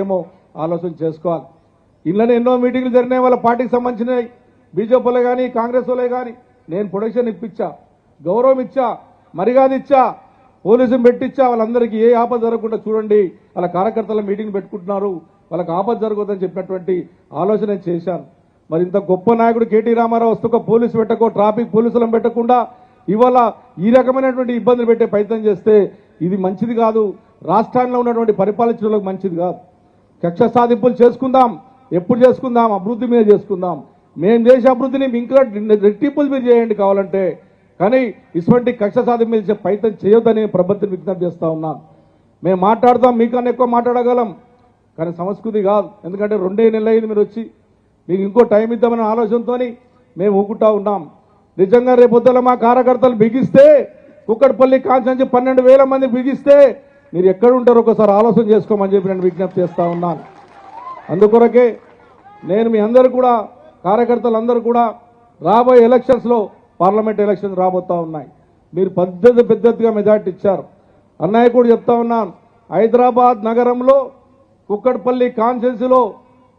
ఏమో ఆలోచన చేసుకోవాలి. ఇళ్ళనే ఎన్నో మీటింగ్లు జరిగినాయి, వాళ్ళ పార్టీకి సంబంధించినవి, బీజేపీలో కానీ కాంగ్రెస్ వాళ్ళే కానీ. నేను ప్రొటెక్షన్ ఇప్పించా, గౌరవం ఇచ్చా, మర్యాద ఇచ్చా, పోలీసులు పెట్టించా. వాళ్ళందరికీ ఏ ఆపద జరగకుండా చూడండి, వాళ్ళ కార్యకర్తల మీటింగ్ పెట్టుకుంటున్నారు, వాళ్ళకి ఆపద జరగదని చెప్పినటువంటి ఆలోచన చేశాను. మరి ఇంత గొప్ప నాయకుడు కేటీ రామారావు వస్తూ ఒక పోలీసు పెట్టకో, ట్రాఫిక్ పోలీసులను పెట్టకుండా ఇవాళ ఈ రకమైనటువంటి ఇబ్బందులు పెట్టే ప్రయత్నం చేస్తే ఇది మంచిది కాదు, రాష్ట్రాల్లో ఉన్నటువంటి పరిపాలించడానికి మంచిది కాదు. కక్ష సాధింపులు చేసుకుందాం, ఎప్పుడు చేసుకుందాం, అభివృద్ధి మీద చేసుకుందాం. మేము చేసే అభివృద్ధిని ఇంకా రెట్టింపులు మీరు చేయండి కావాలంటే, కానీ ఇటువంటి కక్ష సాధింపు చేసే ప్రయత్నం చేయొద్దని ప్రభుత్వం విజ్ఞప్తి చేస్తూ ఉన్నాను. మేము మాట్లాడతాం, మీకన్నా ఎక్కువ మాట్లాడగలం, కానీ సంస్కృతి కాదు. ఎందుకంటే 2 నెలలు అయింది మీరు వచ్చి, మీకు ఇంకో టైం ఇద్దామనే ఆలోచనతో మేము ఊకుంటా ఉన్నాం. నిజంగా రేపొద్దుల మా కార్యకర్తలు బిగిస్తే, కుక్కడపల్లి కాన్స్టిట్యున్సీ 12,000 మంది బిగిస్తే మీరు ఎక్కడ ఉంటారో ఒకసారి ఆలోచన చేసుకోమని చెప్పి నేను విజ్ఞప్తి చేస్తూ ఉన్నాను. అందుకొరకే నేను మీ అందరూ కూడా, కార్యకర్తలందరూ కూడా రాబోయే ఎలక్షన్స్లో, పార్లమెంట్ ఎలక్షన్స్ రాబోతూ ఉన్నాయి, మీరు పెద్దగా మెజార్టీ ఇచ్చారు. అన్నయ్య కూడా చెప్తా ఉన్నాను, హైదరాబాద్ నగరంలో కుక్కడపల్లి కాన్స్టిట్యున్సీలో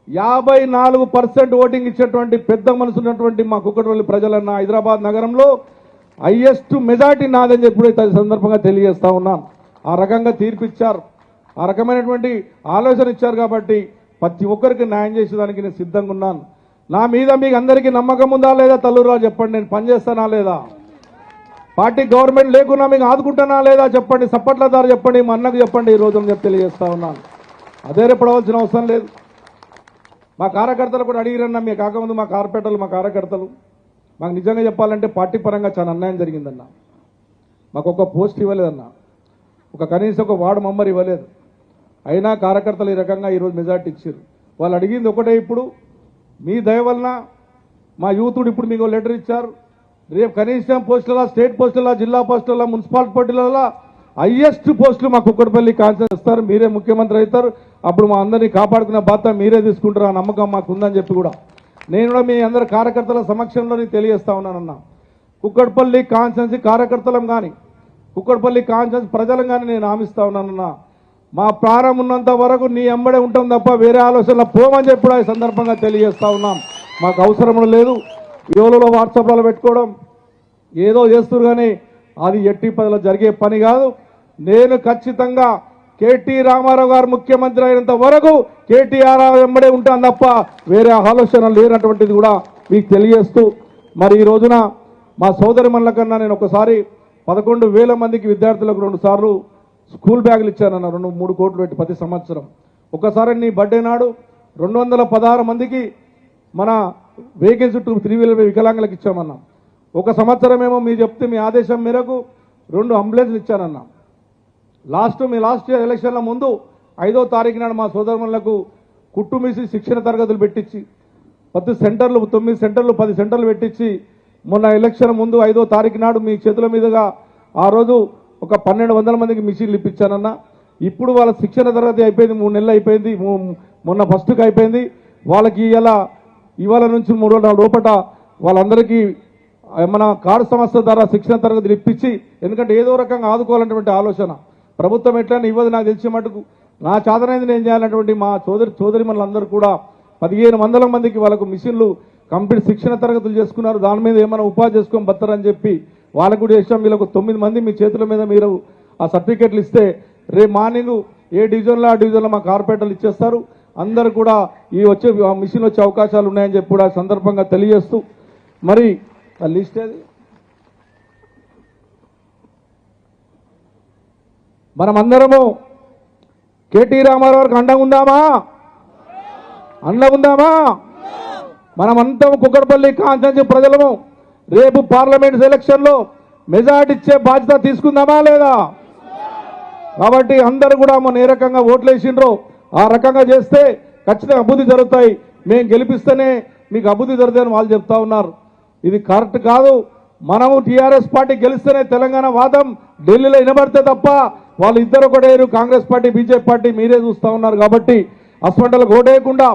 54% ఓటింగ్ ఇచ్చేటువంటి పెద్ద మనసు ఉన్నటువంటి మా కుక్కడపల్లి ప్రజలన్న హైదరాబాద్ నగరంలో హైయెస్ట్ మెజార్టీ నాదని చెప్పి సందర్భంగా తెలియజేస్తా ఉన్నాను. ఆ రకంగా తీర్పిచ్చారు, ఆ రకమైనటువంటి ఆలోచన ఇచ్చారు. కాబట్టి ప్రతి ఒక్కరికి న్యాయం చేసేదానికి నేను సిద్ధంగా ఉన్నాను. నా మీద మీకు అందరికీ నమ్మకం ఉందా లేదా తల్లురావు చెప్పండి, నేను పనిచేస్తానా లేదా, పార్టీ గవర్నమెంట్ లేకున్నా మీకు ఆదుకుంటానా లేదా చెప్పండి, సప్పట్లదారు చెప్పండి, మా అన్నకు చెప్పండి. ఈ రోజు చెప్పి తెలియజేస్తా ఉన్నాను. అదే పడవలసిన అవసరం లేదు. మా కార్యకర్తలు కూడా అడిగిరన్నా, మీ కాకముందు మా కార్పొరేటర్లు, మా కార్యకర్తలు మాకు నిజంగా చెప్పాలంటే పార్టీ పరంగా చాలా అన్యాయం జరిగిందన్న. మాకు ఒక పోస్ట్ ఇవ్వలేదన్న, కనీసం ఒక వార్డు మెంబర్ ఇవ్వలేదు. అయినా కార్యకర్తలు ఈ రకంగా ఈరోజు మెజార్టీ ఇచ్చారు. వాళ్ళు అడిగింది ఒకటే, ఇప్పుడు మీ దయ వలన మా యూతుడు ఇప్పుడు మీకు లెటర్ ఇచ్చారు, రేపు కనీసం పోస్టుల, స్టేట్ పోస్టుల, జిల్లా పోస్టుల, మున్సిపాలిటీ పోస్టుల హైయెస్ట్ పోస్టులు మా కుక్కడపల్లి కాన్స్టిట్యున్సీ ఇస్తారు, మీరే ముఖ్యమంత్రి అవుతారు, అప్పుడు మా అందరినీ కాపాడుకునే బాధ్యత మీరే తీసుకుంటారు, ఆ నమ్మకం మాకు ఉందని చెప్పి కూడా నేను కూడా మీ అందరి కార్యకర్తల సమక్షంలో తెలియజేస్తా ఉన్నానన్నా. కుక్కడపల్లి కాన్స్టిట్యున్సీ కార్యకర్తలం కానీ, కుక్కడపల్లి కాన్స్టిట్యున్సీ ప్రజలం కానీ నేను హామీస్తా ఉన్నానన్నా, మా ప్రాణం ఉన్నంత వరకు నీ ఎంబడే ఉంటాం తప్ప వేరే ఆలోచనలో పోమని చెప్పి కూడా ఈ సందర్భంగా తెలియజేస్తా ఉన్నాం. మాకు అవసరం లేదు యోలలో వాట్సాప్లలో పెట్టుకోవడం, ఏదో చేస్తారు కానీ అది ఎట్టి పదిలో జరిగే పని కాదు. నేను ఖచ్చితంగా కేటీ రామారావు గారు ముఖ్యమంత్రి అయినంత వరకు కేటీఆర్ వెంబడే ఉంటాను తప్ప వేరే ఆలోచన లేనటువంటిది కూడా మీకు తెలియజేస్తూ, మరి ఈ రోజున మా సోదరి మనుల కన్నా నేను ఒకసారి 11,000 మందికి విద్యార్థులకు 2 సార్లు స్కూల్ బ్యాగులు ఇచ్చానన్న, 2-3 కోట్లు పెట్టి ప్రతి సంవత్సరం. ఒకసారి నీ బర్త్డే నాడు 216 మందికి మన వెహికల్స్ 3 వీలర్ వికలాంగులకు ఇచ్చామన్నా. ఒక సంవత్సరం ఏమో మీరు చెప్తే మీ ఆదేశం మేరకు 2 అంబులెన్స్లు ఇచ్చానన్నా. మీ లాస్ట్ ఇయర్ ఎలక్షన్ల ముందు 5వ తారీఖు నాడు మా సోదరులకు కుట్టుమిసి శిక్షణ తరగతులు పెట్టించి 10 సెంటర్లు, 9 సెంటర్లు, 10 సెంటర్లు పెట్టించి మొన్న ఎలక్షన్ ముందు 5వ తారీఖు నాడు మీ చేతుల మీదుగా ఆ రోజు ఒక 1,200 మందికి మిషన్లు ఇప్పించానన్నా. ఇప్పుడు వాళ్ళ శిక్షణ తరగతి అయిపోయింది, 3 నెలలు అయిపోయింది, మొన్న ఫస్ట్కి అయిపోయింది. వాళ్ళకి ఇవాళ నుంచి 3 రోజుల లోపల వాళ్ళందరికీ మన కార్డు సంస్థ ద్వారా శిక్షణ తరగతులు ఇప్పించి, ఎందుకంటే ఏదో రకంగా ఆదుకోవాలన్నటువంటి ఆలోచన ప్రభుత్వం ఎట్లా ఇవ్వదు నాకు తెలిసే మటుకు. నా చాదనైంది నేను చేయాలన్నటువంటి మా సోదరి మనలందరూ కూడా 1,500 మందికి వాళ్ళకు మిషన్లు కంప్లీట్ శిక్షణ తరగతులు చేసుకున్నారు. దాని మీద ఏమైనా ఉపాధి చేసుకొని బతారని చెప్పి వాళ్ళకు కూడా చేసాం. వీళ్ళకు 9 మంది మీ చేతుల మీద మీరు ఆ సర్టిఫికెట్లు ఇస్తే రేపు మార్నింగ్ ఏ డివిజన్లో ఆ డివిజన్లో మా కార్పొరేటర్లు ఇచ్చేస్తారు. అందరూ కూడా ఈ మిషన్ వచ్చే అవకాశాలు ఉన్నాయని చెప్పి కూడా సందర్భంగా తెలియజేస్తూ, మరి ఆ లిస్ట్ ఏది, మనమందరము కేటీ రామారావు గారికి అండగా ఉందామా? మనమంతా కుక్కడపల్లి కాన్స్టిట్యున్సీ ప్రజలము రేపు పార్లమెంట్ ఎలక్షన్లో మెజార్టీ ఇచ్చే బాధ్యత తీసుకుందామా లేదా? కాబట్టి అందరూ కూడా మన ఏ రకంగా ఓట్లు వేసిండ్రో ఆ రకంగా చేస్తే ఖచ్చితంగా అభివృద్ధి జరుగుతాయి. మేము గెలిపిస్తేనే మీకు అభివృద్ధి జరుగుతాయని వాళ్ళు చెప్తా ఉన్నారు. ఇది కరెక్ట్ కాదు. మనము టీఆర్ఎస్ పార్టీ గెలిస్తేనే తెలంగాణ వాదం ఢిల్లీలో వినబడితే తప్ప వాళ్ళు ఇద్దరు ఒకటేరు, కాంగ్రెస్ పార్టీ, బీజేపీ పార్టీ మీరే చూస్తూ ఉన్నారు. కాబట్టి అస్మంటలకు ఓటేయకుండా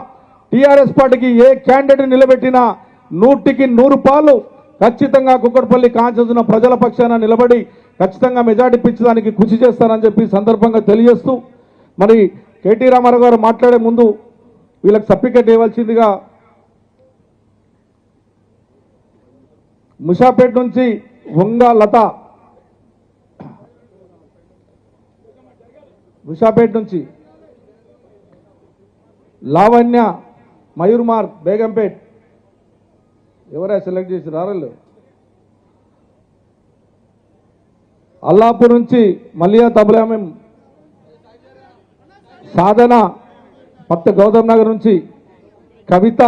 టీఆర్ఎస్ పార్టీకి ఏ క్యాండిడేట్ నిలబెట్టినా 100కి 100 పాలు ఖచ్చితంగా కుక్కడపల్లి కాన్స్టిట్యున్సీ ప్రజల పక్షాన నిలబడి ఖచ్చితంగా మెజార్టీ ఇప్పించడానికి కృషి చేస్తానని చెప్పి సందర్భంగా తెలియజేస్తూ, మరి కేటీ రామారావు గారు మాట్లాడే ముందు వీళ్ళకి సర్టిఫికెట్ ఇవ్వాల్సిందిగా ముషాపేట నుంచి వంగ లత, ముషాపేట నుంచి లావణ్య మయూర్మార్ బేగంపేట్, ఎవరైనా సెలెక్ట్ చేసి రారళ్ళు. అల్లాపూర్ నుంచి మలియా తబలామం, సాధన పత్త గౌతమ్ నగర్ నుంచి కవిత